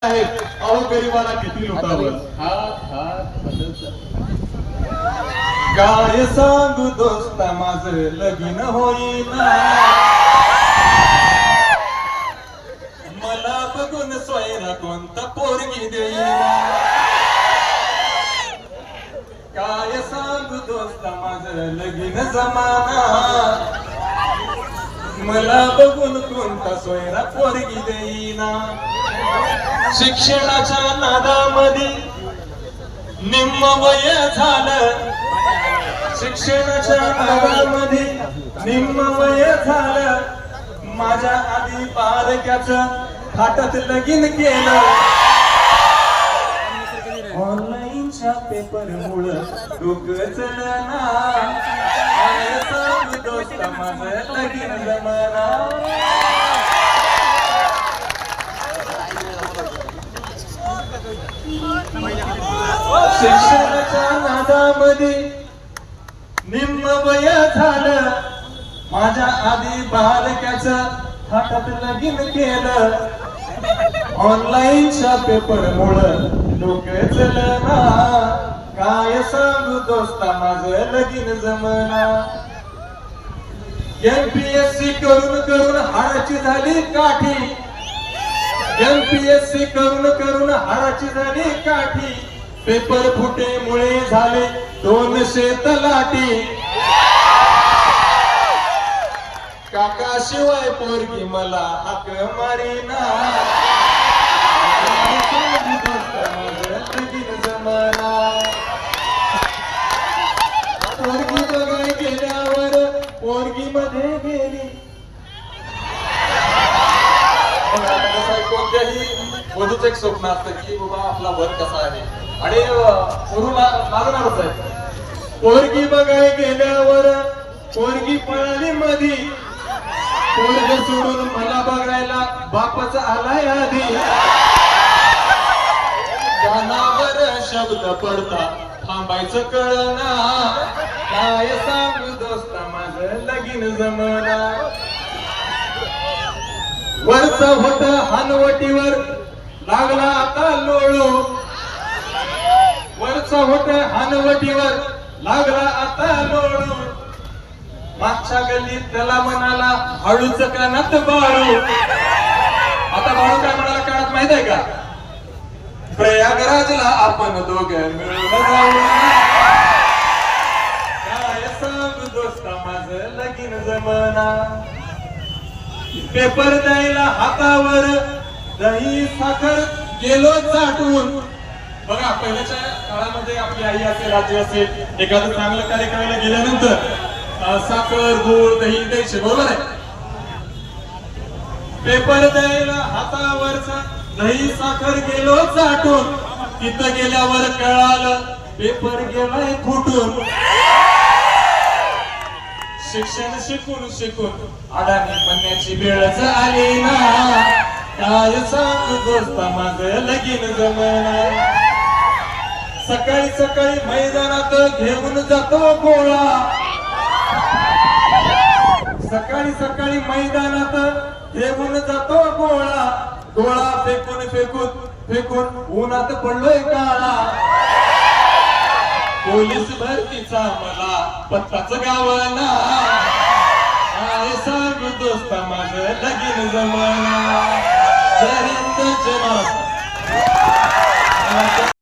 अहो गरिबाला किती लुटावं. काय सांगू दोस्ता माझं लगीन होईना, मला बघून सोयरा कोणता पोरगी देईना. काय सांगू दोस्ता माझं लगीन जमाना, मला बघून कोणता सोयरा पोरगी देईना. शिक्षणाच्या नादामध्ये निम्म वय झालं, शिक्षणाच्या नादामध्ये निम्म वय झालं. माझ्या आधी बारक्याचं थाटात लगीन केलं. ऑनलाईनच्या पेपर मुळे डोकं चलना, काय सांगू दोस्ता माझं लगीन जमाना. शिक्षणाच्या नादामध्ये निम्म वय झालं. माझ्या आधी बालक्याचं थाटात लगीन केलं. ऑनलाईनच्या पेपर मुळे डोकं चलना, काय सांगू दोस्ता माझं लगीन जमना. MPSC करून करून हाडाची झाली काठी, MPSC करून करून हाडाची झाली काठी. पेपर फुटेमुळे झाले 200 तलाठी. काका शिवाय पोरगी मला हाक मारीना, लगीन जमाना. पोरगी बघाय गेल्यावर पोरगी मध्ये गेली. कोणत्याही वधूचं एक स्वप्न असतं की बाबा आपला वर कसा आहे आणि पोरूला लागणारच आहे. पोरगी बघाय गेल्यावर पोरगी पळाली मधी, पोरग सोडून मला बघायला बापच आलाय आधी. कानावर शब्द पडता थांबायचं कळना, काय सांगू दोस्ता माझं लगीन जमना. वरचा होत हनवटीवर लागला आता लोळू, वरचा होत हनवटीवर लागला आता लोळू. मागच्या गल्लीत त्याला म्हणाला हळूच कानात बाळू. आता बाळू काय म्हणाला कानात माहित आहे का? प्रयागराजला आपण दोघं मिळून जाऊ. काय सांगू दोस्ता माझं लगीन जमना. पेपर द्यायला हातावर दही साखर गेलो चाटून. बघा पहिल्याच्या काळामध्ये आपली आई असेल राज्य असेल एखादं चांगलं कार्य करायला गेल्यानंतर साखर गोड दही द्यायचे, बरोबर आहे. पेपर द्यायला हातावरचा दही साखर गेलो चाटून. तिथं गेल्यावर कळालं पेपर गेलाय फुटून. शिक्षण शिकून शिकून अडाणी म्हणण्याची वेळच आली ना, काय सांगू दोस्ता माझं लगीन जमना. सकाळी सकाळी मैदानात घेऊन जातो गोळा, सकाळी सकाळी मैदानात घेऊन जातो गोळा. गोळा फेकून फेकून फेकून उन्हात पडलोय काळा. पोलीस भरतीचा मला पत्ताच गावना, काय सांगू दोस्ता माझं लगीन जमना. जय हिंद जय महाराष्ट्र.